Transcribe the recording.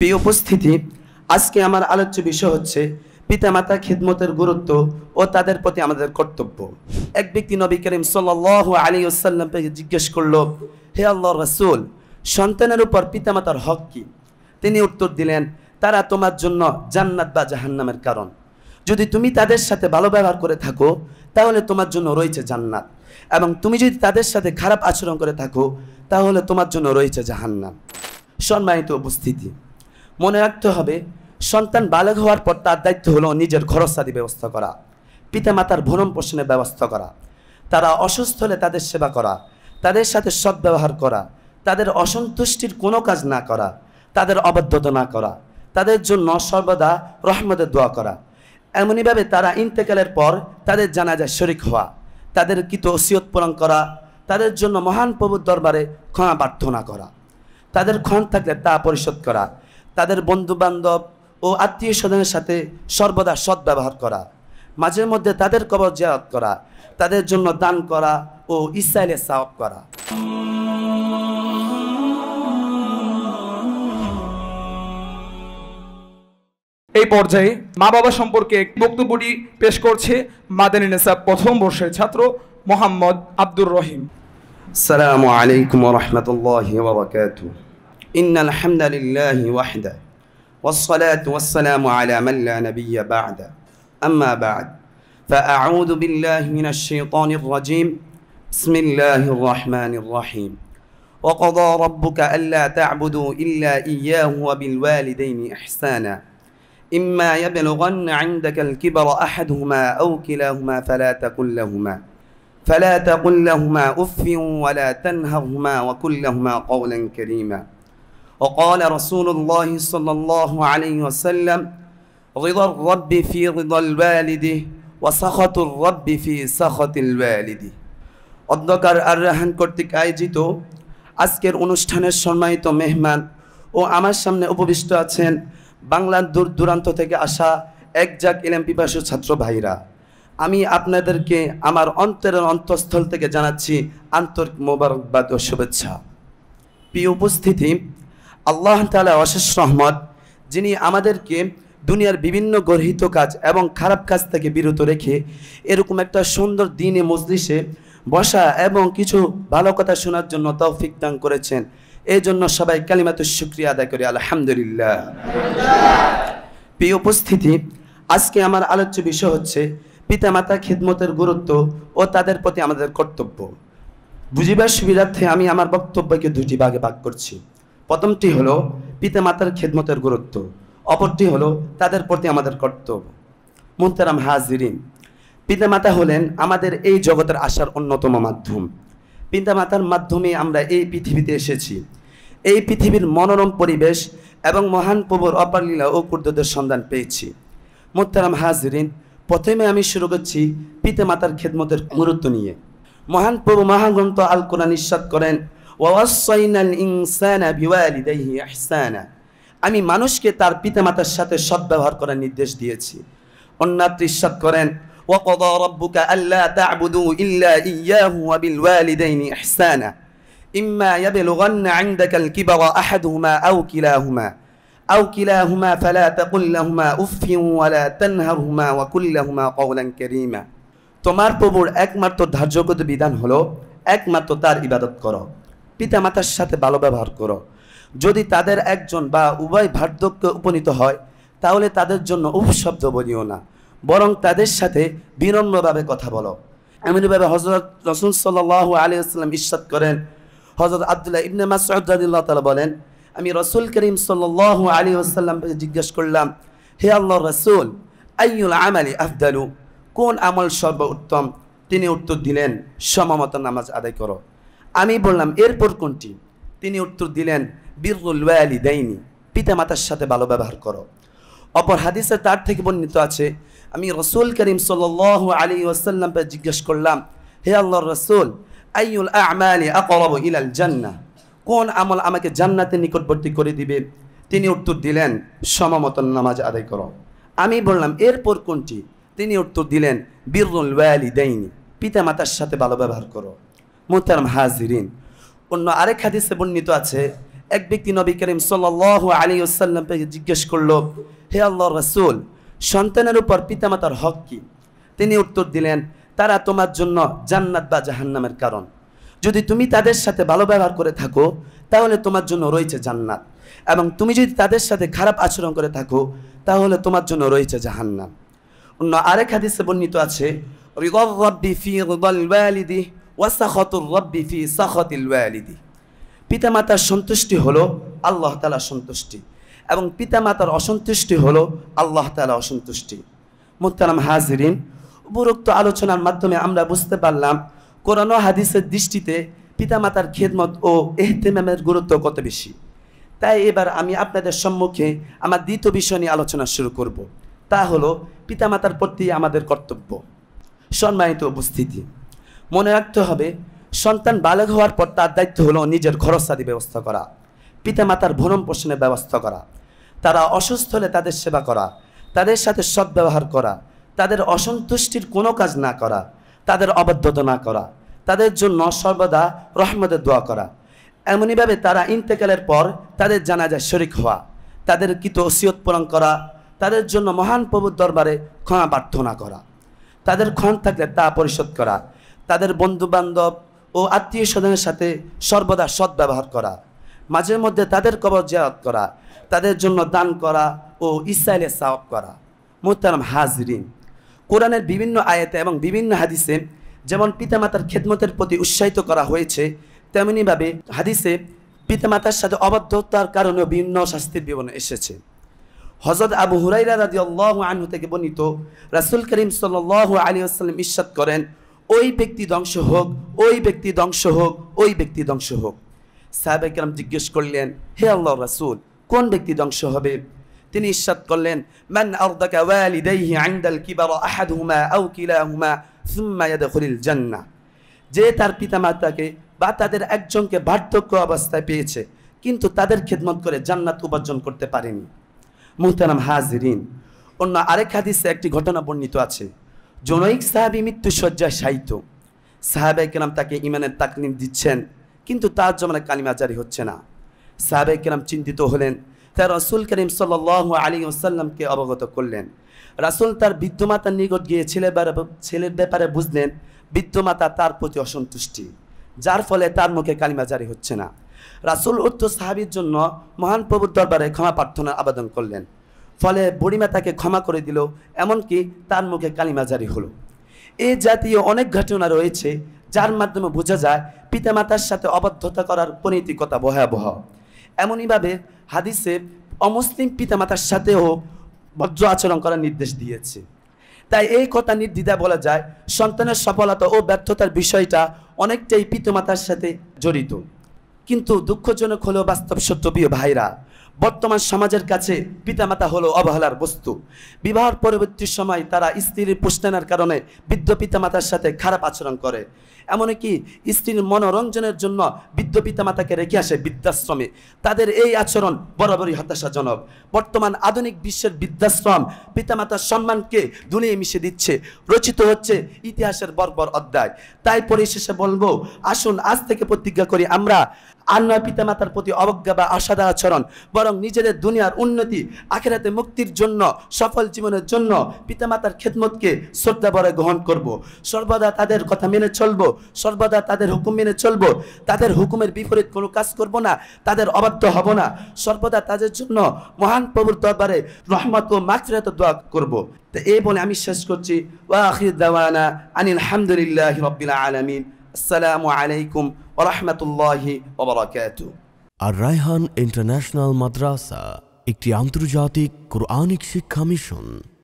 প্রিয় উপস্থিতি, আজকে আমার আলোচ্য বিষয় হচ্ছে পিতামাতা খিদমতের গুরুত্ব ও তাদের প্রতি আমাদের কর্তব্য। এক ব্যক্তি নবী করিম সাল্লাল্লাহু আলাইহি ওয়াসাল্লামকে জিজ্ঞেস করলো, হে আল্লাহর রাসূল, সন্তানের উপর পিতামাতার হক কি? তিনি উত্তর দিলেন, তারা তোমার জন্য জান্নাত বা জাহান্নামের কারণ। যদি তুমি তাদের সাথে ভালো ব্যবহার করে থাকো তাহলে তোমার জন্য রয়েছে জান্নাত, এবং তুমি যদি তাদের সাথে খারাপ আচরণ করে থাকো তাহলে তোমার জন্য রয়েছে জাহান্নাম। সম্মানিত উপস্থিতি, মনে রাখতে হবে, সন্তান বালেগ হওয়ার পর তার দায়িত্ব হলো নিজের খরচাদি ব্যবস্থা করা, পিতামাতার ভরণ পোষণের ব্যবস্থা করা, তারা অসুস্থ হলে তাদের সেবা করা, তাদের সাথে সদ্ব্যবহার করা, তাদের অসন্তুষ্টির কোনো কাজ না করা, তাদের অবাধ্যতা না করা, তাদের জন্য সর্বদা রহমতের দোয়া করা, এমনইভাবে তারা ইন্তেকালের পর তাদের জানাজায় শরীক হওয়া, তাদের কৃত ওসিয়ত পূরণ করা, তাদের জন্য মহান প্রভুর দরবারে ক্ষমা প্রার্থনা করা, তাদের ক্ষণ থাকলে তা পরিশোধ করা, তাদের বন্ধুবান্ধব ও আত্মীয় স্বজনের সাথে সর্বদা সদ্ব্যবহার করা, মাঝে মধ্যে তাদের কবর জিয়ারত করা, তাদের জন্য দান করা ও ইসরায়েলের সওয়াব করা। এই পর্যায়ে মা বাবা সম্পর্কে বক্তব্যটি পেশ করছে মাদানী নেসাব প্রথম বর্ষের ছাত্র মোহাম্মদ আব্দুর রহিম। আসসালামু আলাইকুম ওয়া রাহমাতুল্লাহি ওয়া বারাকাতুহু। ইন্নাল হামদালিল্লাহি ওয়াহদা ওয়াসসালাতু ওয়াসসালামু আলা মান লা নাবিয়্যা বা'দা। আম্মা বা'দ, ফাআউযু বিল্লাহি মিনাশ শাইতানির রাজীম। বিসমিল্লাহির রাহমানির রাহিম। وقضى ربك ألا تعبدوا إلا إياه وبالوالدين إحسانا إما يبلغن عندك الكبر أحدهما أو كلاهما فلا تقل لهما أف ولا تنهرهما وقل لهما قولا كريما. وقال رسول الله صلى الله عليه وسلم رضا الرب في رضا الوالد وسخط الرب في سخط الوالد. অধ্যকার আর রাহান কর্তৃক আয়োজিত আজকের অনুষ্ঠানের সম্মানিত মেহমান ও আমার সামনে উপবিষ্ট আছেন বাংলার দূর দূরান্ত থেকে আসা একজাক ইলম পিপাসু ছাত্র ভাইরা, আমি আপনাদেরকে আমার অন্তরের অন্তঃস্থল থেকে জানাচ্ছি আন্তরিক মোবারকবাদ ও শুভেচ্ছা। প্রিয় উপস্থিতি, আল্লাহ তাআলা অশেষ রহমত, যিনি আমাদেরকে দুনিয়ার বিভিন্ন গর্হিত কাজ এবং খারাপ কাজ থেকে বিরত রেখে এরকম একটা সুন্দর দ্বীনি মজলিসে বসা এবং কিছু ভালো কথা শোনার জন্য তৌফিক দান করেছেন। এই জন্য সবাই কালিমাতুশ শুকরিয়া আদায় করি, আলহামদুলিল্লাহ। প্রিয় উপস্থিতি, আজকে আমার আলোচ্য বিষয় হচ্ছে পিতামাতা খিদমতের গুরুত্ব ও তাদের প্রতি আমাদের কর্তব্য। বুঝিবার সুবিধার্থে আমি আমার বক্তব্যকে দুটি ভাগে ভাগ করছি। প্রথমটি হলো পিতামাতার খিদমতের গুরুত্ব, অপরটি হলো তাদের প্রতি আমাদের কর্তব্য। মুহতারাম হাজিরিন, পিতামাতা হলেন আমাদের এই জগতের আসার অন্যতম মাধ্যম। পিতামাতার মাধ্যমে আমরা এই পৃথিবীতে এসেছি। এই পৃথিবীর মনোরম পরিবেশ এবং মহান প্রভুর অপার লীলা ও কুদরতের সন্ধান পেয়েছি। মুহতারাম হাজিরিন, প্রথমে আমি শুরু করছি পিতামাতার খিদমতের গুরুত্ব নিয়ে। মহান প্রভু মহাগ্রন্থ আল কোরআন ইরশাদ করেন, ওয়াসাইনাল ইনসানা বিওয়ালিদাইহি ইহসানা। আমি মানুষকে তার পিতামাতার সাথে সদ্ব্যবহার করার নির্দেশ দিয়েছি। অন্যত্র ইরশাদ করেন, وقضى ربك ألا تعبدوا إلا إياه وبالوالدين إحسانا إما يبلغن عندك الكبر أحدهما أو كلاهما فلا تقل لهما أف ولا تنهرهما وقل لهما قولا كريما. তোমার প্রভুর একমাত্র ধার্যকৃত বিধান হলো একমাত্র তার ইবাদত করো, পিতামাতার সাথে ভালো ব্যবহার করো। যদি তাদের একজন বা উভয় বার্ধক্যে উপনীত হয় তাহলে তাদের জন্য উফ শব্দ বলিও না, বরং তাদের সাথে বিনম্রভাবে কথা বলো। এমনিভাবে হযরত রাসূল সাল্লাল্লাহু আলাইহি ওয়াসাল্লাম ইরশাদ করেন, হযরত আব্দুল্লাহ ইবনে মাসউদ রাদিয়াল্লাহু তাআলা বলেন, আমি রাসূল করিম সাল্লাল্লাহু আলাইহি ওয়াসাল্লামকে জিজ্ঞেস করলাম, হে আল্লাহর রাসূল, আইয়ুল আমালি আফদালু, কোন আমল সর্বোত্তম? তিনি উত্তর দিলেন, সময়মত নামাজ আদায় করো। আমি বললাম, এরপর কোনটি? তিনি উত্তর দিলেন, বিররুল ওয়ালিদাইনি, পিতামাতার সাথে ভালো ব্যবহার করো। অপর হাদিসে তার থেকে বর্ণিত আছে, আমি রাসূল করিম সাল্লাল্লাহু আলাইহি ওয়াসাল্লামকে জিজ্ঞেস করলাম, হে আল্লাহর রাসূল, আইয়ুল আমালি আকরাবু ইলাল জান্নাহ, কোন আমল আমাকে জান্নাতের নিকটবর্তী করে দিবে? তিনি উত্তর দিলেন, সময়মত নামাজ আদায় করো। আমি বললাম, এরপর কোনটি? তিনি উত্তর দিলেন, বিররুল ওয়ালিদাইনি, পিতামাতার সাথে ভালো ব্যবহার করো। মুহতারাম হাজিরিন, অন্য আরেক হাদিসে বর্ণিত আছে, এক ব্যক্তি নবী করিম সাল্লাল্লাহু আলাইহি ওয়াসাল্লামকে জিজ্ঞেস করলো, হে আল্লাহর রাসূল, সন্তানের উপর পিতামাতার হক কি? তিনি উত্তর দিলেন, তারা তোমার জন্য জান্নাত বা জাহান্নামের কারণ। যদি তুমি তাদের সাথে ভালো ব্যবহার করে থাকো তাহলে তোমার জন্য রয়েছে জান্নাত, এবং তুমি যদি তাদের সাথে খারাপ আচরণ করে থাকো তাহলে তোমার জন্য রয়েছে জাহান্নাম। অন্য আরেক হাদিসে বর্ণিত আছে, রিদার রাব্বি ফি রিদাল ওয়ালিদি ওয়া সাখাতুর রাব্বি ফি সাখাতিল ওয়ালিদি। পিতামাতার সন্তুষ্টি হলো আল্লাহ তাআলার সন্তুষ্টি, এবং পিতামাতার অসন্তুষ্টি হলো আল্লাহ তাআলার অসন্তুষ্টি। মুহতারাম হাজিরিন, উপরোক্ত আলোচনার মাধ্যমে আমরা বুঝতে পারলাম কোরআন ও হাদিসের দৃষ্টিতে পিতামাতার খেদমত ও ইহতিমামের গুরুত্ব কত বেশি। তাই এবার আমি আপনাদের সম্মুখে আমার দ্বিতীয় বিষয় নিয়ে আলোচনা শুরু করব, তা হলো পিতামাতার প্রতি আমাদের কর্তব্য। সম্মানিত উপস্থিতি, মনে রাখতে হবে, সন্তান বালেগ হওয়ার পর তার দায়িত্ব হলো নিজের খরচাদি ব্যবস্থা করা, পিতামাতার ভরণ পোষণের ব্যবস্থা করা, তারা অসুস্থ হলে তাদের সেবা করা, তাদের সাথে সদ্ব্যবহার করা, তাদের অসন্তুষ্টির কোনো কাজ না করা, তাদের অবাধ্যতা না করা, তাদের জন্য সর্বদা রহমতের দোয়া করা। এমনইভাবে তারা ইন্তেকালের পর তাদের জানাজায় শরীক হওয়া, তাদের কৃত ওসিয়ত পূরণ করা, তাদের জন্য মহান প্রভুর দরবারে ক্ষমা প্রার্থনা করা, তাদের ক্ষণ থাকলে তা পরিশোধ করা, তাদের বন্ধুবান্ধব ও আত্মীয় স্বজনের সাথে সর্বদা সদ্ব্যবহার করা, মাঝে মধ্যে তাদের কবর জিয়ারত করা, তাদের জন্য দান করা ও ইসরায়েলের সাওয়াব করা। মুহতারাম হাজরিন, কোরআনের বিভিন্ন আয়াতে এবং বিভিন্ন হাদিসে যেমন পিতামাতার খেদমতের প্রতি উৎসাহিত করা হয়েছে, তেমনিভাবে হাদিসে পিতামাতার সাথে অবাধ্যতার কারণে বিভিন্ন শাস্তির বিবরণ এসেছে। হযরত আবু হুরায়রা রাদিয়াল্লাহু আনহু থেকে বর্ণিত, রাসূল করিম সাল্লাল্লাহু আলাইহি ওয়াসাল্লাম ইরশাদ করেন, ওই ব্যক্তি ধ্বংস হোক, ওই ব্যক্তি ধ্বংস হোক, ওই ব্যক্তি ধ্বংস হোক। সাহাবায়ে কেরাম জিজ্ঞেস করলেন, হে আল্লাহর রাসূল, কোন ব্যক্তি ধ্বংস হবে? তিনি ইরশাদ করলেন, মান আরদাকা ওয়ালিদাইহি ইনদাল কিবারা আহাদুহুমা আও কিলাহুমা সুম্মা ইয়াদখুলুল জান্নাহ। যে তার পিতামাতাকে বা তাদের একজনকে বার্ধক্য অবস্থায় পেয়েছে কিন্তু তাদের খেদমত করে জান্নাত উপার্জন করতে পারেনি। মুহতারাম হাজিরিন, অন্য আরেক হাদিসে একটি ঘটনা বর্ণিত আছে। জনৈক সাহাবী মৃত্যু শয্যায় শায়িত। সাহাবায়ে কেরাম তাকে ঈমানের তাকলিম দিচ্ছেন, কিন্তু তার জমানায় কালিমা জারি হচ্ছে না। সাহাবায়ে কেরাম চিন্তিত হলেন, তাই রাসূল করিম সাল্লাল্লাহু আলাইহি ওয়াসাল্লামকে অবগত করলেন। রাসূল তার বৃদ্ধমাতার নিকট গিয়ে ছেলের ব্যাপারে বুঝলেন বৃদ্ধমাতা তার প্রতি অসন্তুষ্টি, যার ফলে তার মুখে কালিমা জারি হচ্ছে না। রাসূল উক্ত সাহাবীর জন্য মহান প্রভুর দরবারে ক্ষমা প্রার্থনার আবেদন করলেন। ফলে বুড়িমা তাকে ক্ষমা করে দিল, এমনকি তার মুখে কালিমা জারি হলো। এই জাতীয় অনেক ঘটনা রয়েছে যার মাধ্যমে বোঝা যায় পিতামাতার সাথে অবাধ্যতা করার পরিণতি কত ভয়াবহ। এমনইভাবে হাদিসে অমুসলিম পিতামাতার সাথেও বজ্র আচরণ করার নির্দেশ দিয়েছে। তাই এই কথা নির্দ্বিধায় বলা যায়, সন্তানের সফলতা ও ব্যর্থতার বিষয়টা অনেকটাই পিতামাতার সাথে জড়িত। কিন্তু দুঃখজনক হলেও বাস্তব সত্য প্রিয় ভাইরা, বর্তমান সমাজের কাছে পিতামাতা হলো অবহেলার বস্তু। বিবাহ পরবর্তী সময় তারা স্ত্রীর পুষ্টানোর কারণে বৃদ্ধ পিতামাতার সাথে খারাপ আচরণ করে। এমনকি স্ত্রীর মনোরঞ্জনের জন্য বৃদ্ধ পিতামাতাকে রেখে আসে বৃদ্ধাশ্রমে। তাদের এই আচরণ বরাবরই হতাশাজনক। বর্তমান আধুনিক বিশ্বের বৃদ্ধাশ্রম পিতামাতার সম্মানকে দুনিয়ায় মিশে দিচ্ছে। রচিত হচ্ছে ইতিহাসের বর্বর অধ্যায়। তাই পরিশেষে বলবো, আসুন আজ থেকে প্রতিজ্ঞা করি আমরা আর নয় পিতামাতার প্রতি অবজ্ঞা বা অসাদা আচরণ, বরং নিজেদের দুনিয়ার উন্নতি, আখিরাতে মুক্তির জন্য, সফল জীবনের জন্য পিতামাতার খেদমতকে শ্রদ্ধা ভরে গ্রহণ করব। সর্বদা তাদের কথা মেনে চলবো, সর্বদা তাদের হুকুম মেনে চলবো, তাদের হুকুমের বিপরীত কোনো কাজ করব না, তাদের অবাধ্য হব না। সর্বদা তাদের জন্য মহান প্রভুর দরবারে রহমত ও মাগফিরাতের দোয়া করব। তো এই বলে আমি শেষ করছি। ওয়া আখির দাওয়ানা আনিল হামদুলিল্লাহি রাব্বিল আলামিন। আসসালামু আলাইকুম ওয়া রাহমাতুল্লাহি ওয়া বারাকাতুহু। আর রায়হান ইন্টারন্যাশনাল মাদ্রাসা একটি আন্তর্জাতিক কোরআনিক শিক্ষা মিশন।